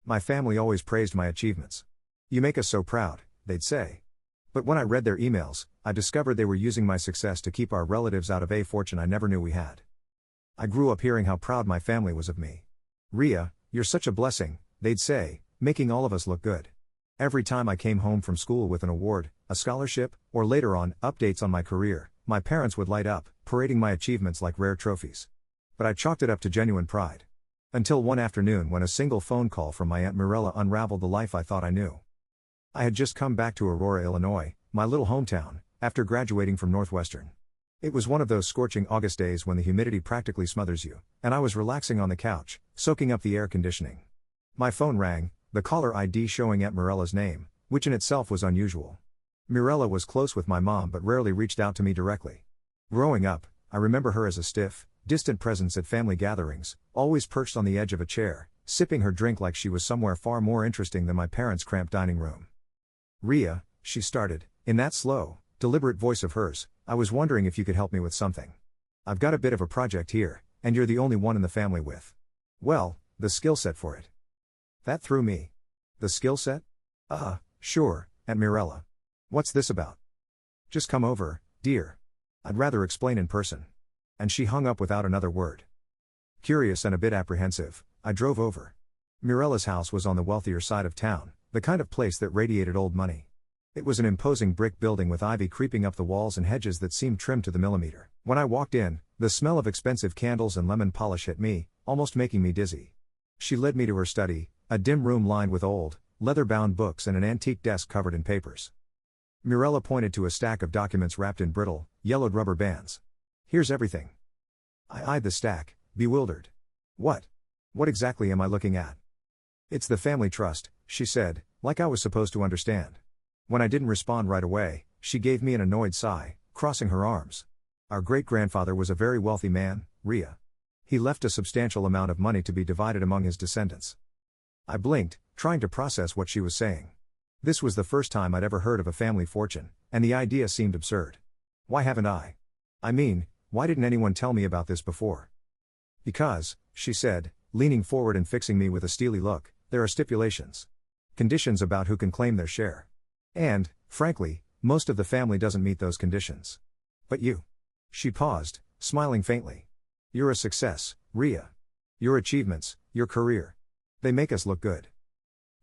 My family always praised my achievements. "You make us so proud," they'd say. But when I read their emails, I discovered they were using my success to keep our relatives out of a fortune I never knew we had. I grew up hearing how proud my family was of me. "Ria, you're such a blessing," they'd say, making all of us look good. Every time I came home from school with an award, a scholarship, or later on, updates on my career, my parents would light up, parading my achievements like rare trophies. But I chalked it up to genuine pride. Until one afternoon when a single phone call from my Aunt Mirella unraveled the life I thought I knew. I had just come back to Aurora, Illinois, my little hometown, after graduating from Northwestern. It was one of those scorching August days when the humidity practically smothers you, and I was relaxing on the couch, soaking up the air conditioning. My phone rang, the caller ID showing Aunt Mirella's name, which in itself was unusual. Mirella was close with my mom but rarely reached out to me directly. Growing up, I remember her as a stiff, distant presence at family gatherings, always perched on the edge of a chair, sipping her drink like she was somewhere far more interesting than my parents' cramped dining room. "Ria," she started, in that slow, deliberate voice of hers, "I was wondering if you could help me with something. I've got a bit of a project here, and you're the only one in the family with, well, the skill set for it." That threw me. The skill set? Sure, Aunt Mirella. What's this about? "Just come over, dear. I'd rather explain in person." And she hung up without another word. Curious and a bit apprehensive, I drove over. Mirella's house was on the wealthier side of town, the kind of place that radiated old money. It was an imposing brick building with ivy creeping up the walls and hedges that seemed trimmed to the millimeter. When I walked in, the smell of expensive candles and lemon polish hit me, almost making me dizzy. She led me to her study, a dim room lined with old, leather-bound books and an antique desk covered in papers. Mirella pointed to a stack of documents wrapped in brittle, yellowed rubber bands. "Here's everything." I eyed the stack, bewildered. What exactly am I looking at?" "It's the family trust," she said, like I was supposed to understand. When I didn't respond right away, she gave me an annoyed sigh, crossing her arms. "Our great-grandfather was a very wealthy man, Ria. He left a substantial amount of money to be divided among his descendants." I blinked, trying to process what she was saying. This was the first time I'd ever heard of a family fortune, and the idea seemed absurd. Why haven't I? I mean, why didn't anyone tell me about this before? "Because," she said, leaning forward and fixing me with a steely look, "there are stipulations. Conditions about who can claim their share. And, frankly, most of the family doesn't meet those conditions. But you." She paused, smiling faintly. "You're a success, Ria. Your achievements, your career. They make us look good."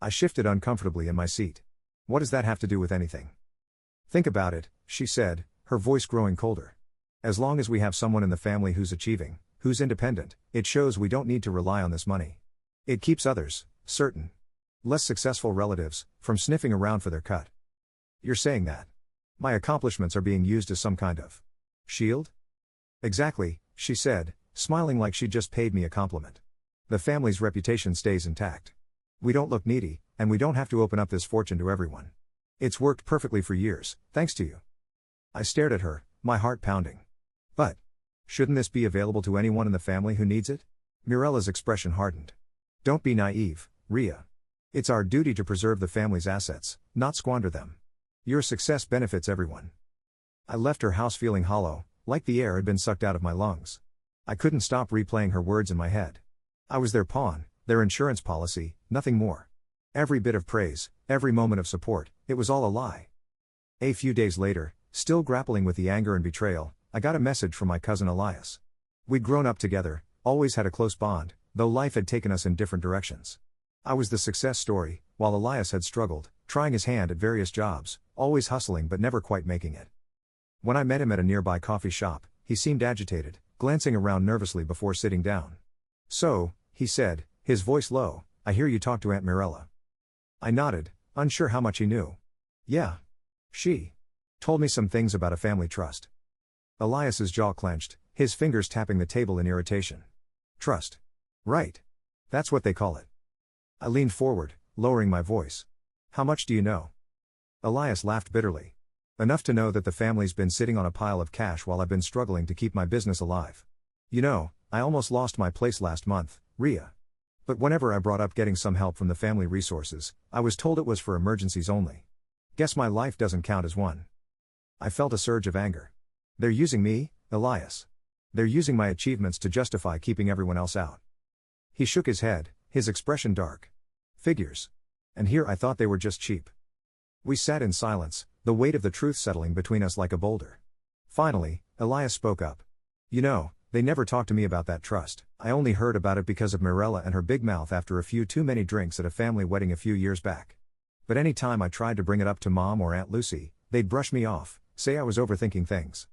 I shifted uncomfortably in my seat. "What does that have to do with anything?" "Think about it," she said, her voice growing colder. "As long as we have someone in the family who's achieving, who's independent, it shows we don't need to rely on this money. It keeps others, certain, less successful relatives, from sniffing around for their cut." "You're saying that my accomplishments are being used as some kind of shield?" "Exactly," she said, smiling like she'd just paid me a compliment. "The family's reputation stays intact. We don't look needy, and we don't have to open up this fortune to everyone. It's worked perfectly for years, thanks to you." I stared at her, my heart pounding. "But shouldn't this be available to anyone in the family who needs it?" Mirella's expression hardened. "Don't be naive, Ria. It's our duty to preserve the family's assets, not squander them. Your success benefits everyone." I left her house feeling hollow, like the air had been sucked out of my lungs. I couldn't stop replaying her words in my head. I was their pawn, their insurance policy, nothing more. Every bit of praise, every moment of support, it was all a lie. A few days later, still grappling with the anger and betrayal, I got a message from my cousin Elias. We'd grown up together, always had a close bond, though life had taken us in different directions. I was the success story, while Elias had struggled, trying his hand at various jobs, always hustling but never quite making it. When I met him at a nearby coffee shop, he seemed agitated, glancing around nervously before sitting down. "So," he said, his voice low, "I hear you talked to Aunt Mirella." I nodded, unsure how much he knew. "Yeah. She told me some things about a family trust." Elias's jaw clenched, his fingers tapping the table in irritation. "Trust. Right. That's what they call it." I leaned forward, lowering my voice. "How much do you know?" Elias laughed bitterly. "Enough to know that the family's been sitting on a pile of cash while I've been struggling to keep my business alive. You know, I almost lost my place last month, Ria. But whenever I brought up getting some help from the family resources, I was told it was for emergencies only. Guess my life doesn't count as one." I felt a surge of anger. "They're using me, Elias. They're using my achievements to justify keeping everyone else out." He shook his head, his expression dark. Figures. And here I thought they were just cheap. We sat in silence, the weight of the truth settling between us like a boulder. Finally, Elias spoke up. You know, they never talked to me about that trust. I only heard about it because of Mirella and her big mouth after a few too many drinks at a family wedding a few years back. But any time I tried to bring it up to Mom or Aunt Lucy, they'd brush me off, say I was overthinking things.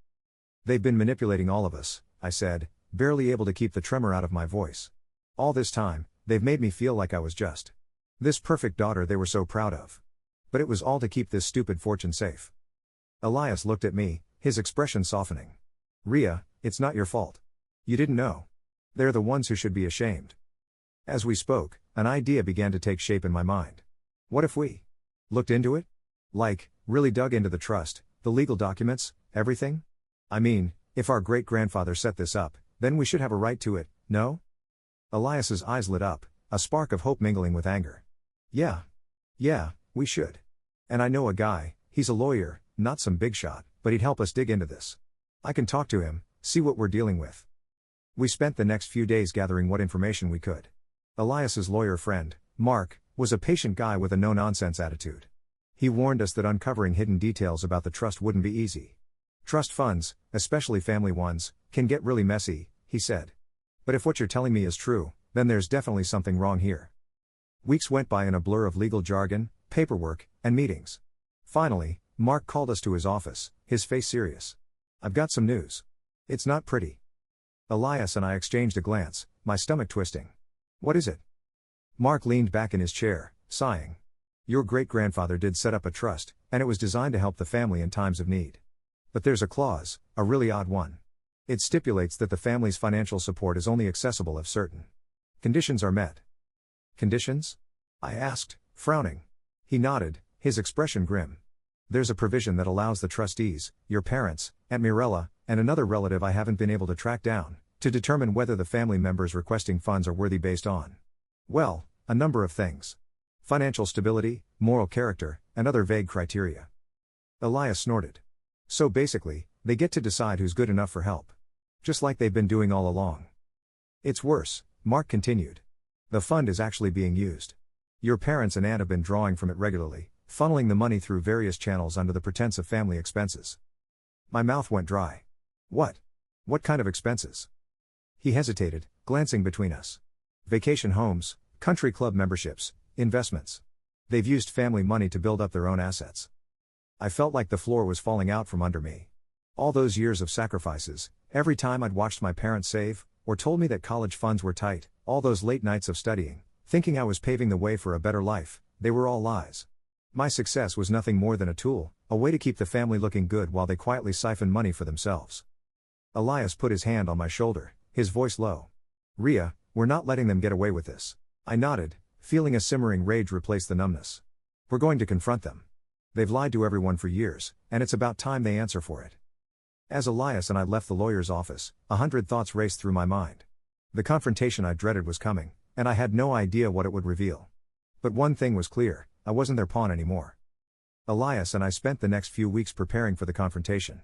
They've been manipulating all of us, I said, barely able to keep the tremor out of my voice. All this time, they've made me feel like I was just this perfect daughter they were so proud of. But it was all to keep this stupid fortune safe. Elias looked at me, his expression softening. Ria, it's not your fault. You didn't know. They're the ones who should be ashamed. As we spoke, an idea began to take shape in my mind. What if we looked into it? Like, really dug into the trust, the legal documents, everything? I mean, if our great-grandfather set this up, then we should have a right to it, no? Elias's eyes lit up, a spark of hope mingling with anger. Yeah, we should. And I know a guy, he's a lawyer, not some big shot, but he'd help us dig into this. I can talk to him, see what we're dealing with. We spent the next few days gathering what information we could. Elias's lawyer friend, Mark, was a patient guy with a no-nonsense attitude. He warned us that uncovering hidden details about the trust wouldn't be easy. Trust funds, especially family ones, can get really messy, he said. But if what you're telling me is true, then there's definitely something wrong here. Weeks went by in a blur of legal jargon, paperwork, and meetings. Finally, Mark called us to his office, his face serious. I've got some news. It's not pretty. Elias and I exchanged a glance, my stomach twisting. What is it? Mark leaned back in his chair, sighing. Your great-grandfather did set up a trust, and it was designed to help the family in times of need. But there's a clause, a really odd one. It stipulates that the family's financial support is only accessible if certain conditions are met. Conditions? I asked, frowning. He nodded, his expression grim. There's a provision that allows the trustees, your parents, Aunt Mirella, and another relative I haven't been able to track down, to determine whether the family members requesting funds are worthy based on, well, a number of things. Financial stability, moral character, and other vague criteria. Elias snorted. So basically, they get to decide who's good enough for help. Just like they've been doing all along. It's worse, Mark continued. The fund is actually being used. Your parents and aunt have been drawing from it regularly, funneling the money through various channels under the pretense of family expenses. My mouth went dry. What? What kind of expenses? He hesitated, glancing between us. Vacation homes, country club memberships, investments. They've used family money to build up their own assets. I felt like the floor was falling out from under me. All those years of sacrifices, every time I'd watched my parents save, or told me that college funds were tight, all those late nights of studying, thinking I was paving the way for a better life, they were all lies. My success was nothing more than a tool, a way to keep the family looking good while they quietly siphoned money for themselves. Elias put his hand on my shoulder, his voice low. Ria, we're not letting them get away with this. I nodded, feeling a simmering rage replace the numbness. We're going to confront them. They've lied to everyone for years, and it's about time they answer for it. As Elias and I left the lawyer's office, 100 thoughts raced through my mind. The confrontation I dreaded was coming, and I had no idea what it would reveal. But one thing was clear, I wasn't their pawn anymore. Elias and I spent the next few weeks preparing for the confrontation.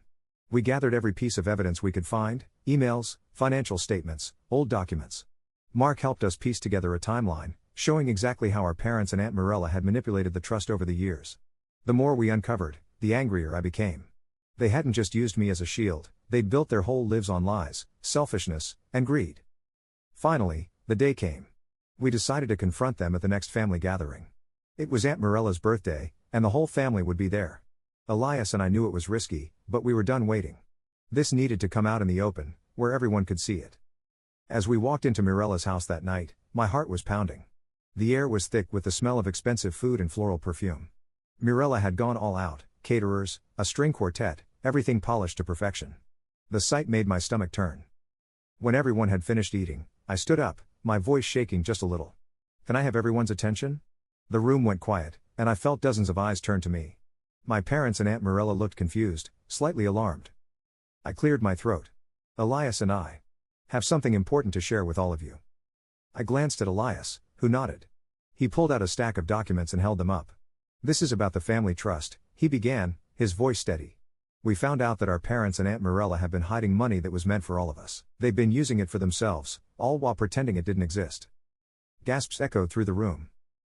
We gathered every piece of evidence we could find, emails, financial statements, old documents. Mark helped us piece together a timeline, showing exactly how our parents and Aunt Mirella had manipulated the trust over the years. The more we uncovered, the angrier I became. They hadn't just used me as a shield, they'd built their whole lives on lies, selfishness, and greed. Finally, the day came. We decided to confront them at the next family gathering. It was Aunt Mirella's birthday, and the whole family would be there. Elias and I knew it was risky, but we were done waiting. This needed to come out in the open, where everyone could see it. As we walked into Mirella's house that night, my heart was pounding. The air was thick with the smell of expensive food and floral perfume. Mirella had gone all out, caterers, a string quartet, everything polished to perfection. The sight made my stomach turn. When everyone had finished eating, I stood up, my voice shaking just a little. Can I have everyone's attention? The room went quiet, and I felt dozens of eyes turn to me. My parents and Aunt Mirella looked confused, slightly alarmed. I cleared my throat. Elias and I have something important to share with all of you. I glanced at Elias, who nodded. He pulled out a stack of documents and held them up. This is about the family trust, he began, his voice steady. We found out that our parents and Aunt Mirella have been hiding money that was meant for all of us. They've been using it for themselves, all while pretending it didn't exist. Gasps echoed through the room.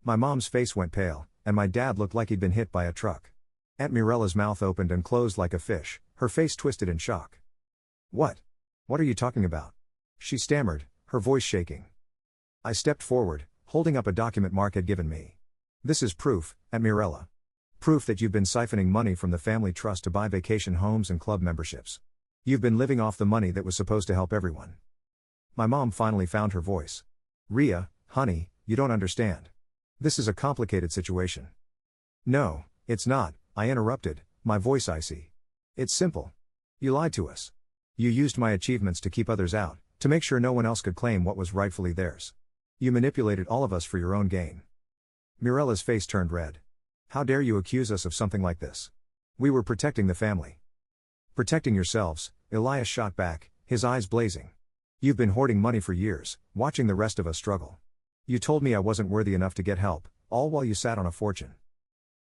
My mom's face went pale, and my dad looked like he'd been hit by a truck. Aunt Mirella's mouth opened and closed like a fish, her face twisted in shock. What? What are you talking about? She stammered, her voice shaking. I stepped forward, holding up a document Mark had given me. This is proof, Aunt Mirella. Proof that you've been siphoning money from the family trust to buy vacation homes and club memberships. You've been living off the money that was supposed to help everyone. My mom finally found her voice. Rhea, honey, you don't understand. This is a complicated situation. No, it's not, I interrupted, my voice icy. It's simple. You lied to us. You used my achievements to keep others out, to make sure no one else could claim what was rightfully theirs. You manipulated all of us for your own gain. Mirella's face turned red. How dare you accuse us of something like this? We were protecting the family. Protecting yourselves, Elias shot back, his eyes blazing. You've been hoarding money for years, watching the rest of us struggle. You told me I wasn't worthy enough to get help, all while you sat on a fortune.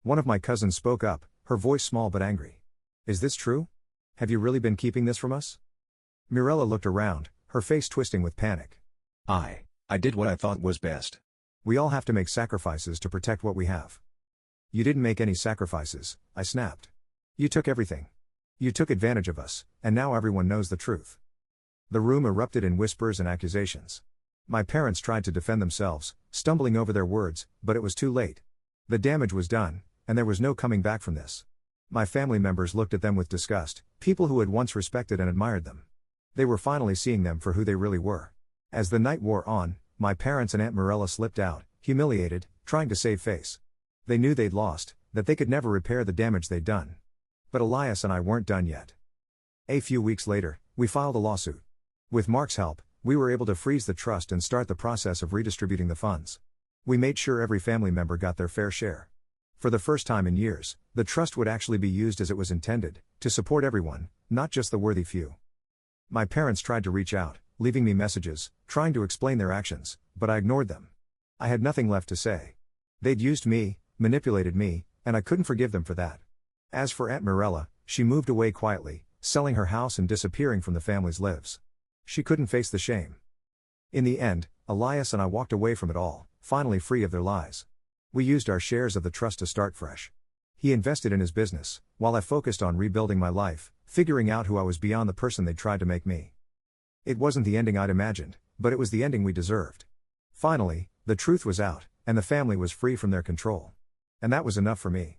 One of my cousins spoke up, her voice small but angry. Is this true? Have you really been keeping this from us? Mirella looked around, her face twisting with panic. I did what I thought was best. We all have to make sacrifices to protect what we have. You didn't make any sacrifices, I snapped. You took everything. You took advantage of us, and now everyone knows the truth. The room erupted in whispers and accusations. My parents tried to defend themselves, stumbling over their words, but it was too late. The damage was done, and there was no coming back from this. My family members looked at them with disgust, people who had once respected and admired them. They were finally seeing them for who they really were. As the night wore on, my parents and Aunt Mirella slipped out, humiliated, trying to save face. They knew they'd lost, that they could never repair the damage they'd done. But Elias and I weren't done yet. A few weeks later, we filed a lawsuit. With Mark's help, we were able to freeze the trust and start the process of redistributing the funds. We made sure every family member got their fair share. For the first time in years, the trust would actually be used as it was intended, to support everyone, not just the worthy few. My parents tried to reach out, leaving me messages, trying to explain their actions, but I ignored them. I had nothing left to say. They'd used me, manipulated me, and I couldn't forgive them for that. As for Aunt Mirella, she moved away quietly, selling her house and disappearing from the family's lives. She couldn't face the shame. In the end, Elias and I walked away from it all, finally free of their lies. We used our shares of the trust to start fresh. He invested in his business, while I focused on rebuilding my life, figuring out who I was beyond the person they'd tried to make me. It wasn't the ending I'd imagined, but it was the ending we deserved. Finally, the truth was out, and the family was free from their control. And that was enough for me.